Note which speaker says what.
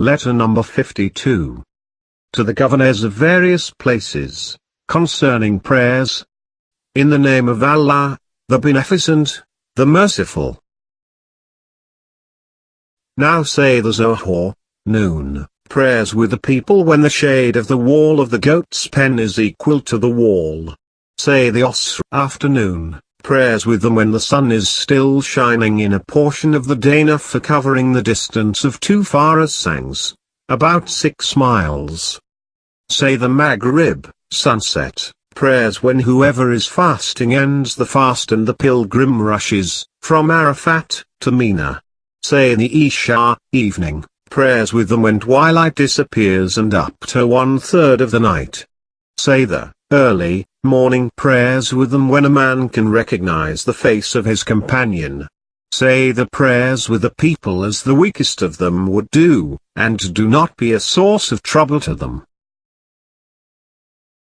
Speaker 1: Letter number 52. To the governors of various places, concerning prayers. In the name of Allah, the Beneficent, the Merciful. Now say the Zohar, noon, prayers with the people when the shade of the wall of the goat's pen is equal to the wall. Say the Asr, afternoon, prayers with them when the sun is still shining in a portion of the day enough for covering the distance of 2 farasangs, about 6 miles. Say the Maghrib, sunset, prayers when whoever is fasting ends the fast and the pilgrim rushes, from Arafat, to Mina. Say the Isha, evening, prayers with them when twilight disappears and up to 1/3 of the night. Say the early morning prayers with them when a man can recognize the face of his companion. Say the prayers with the people as the weakest of them would do, and do not be a source of trouble to them.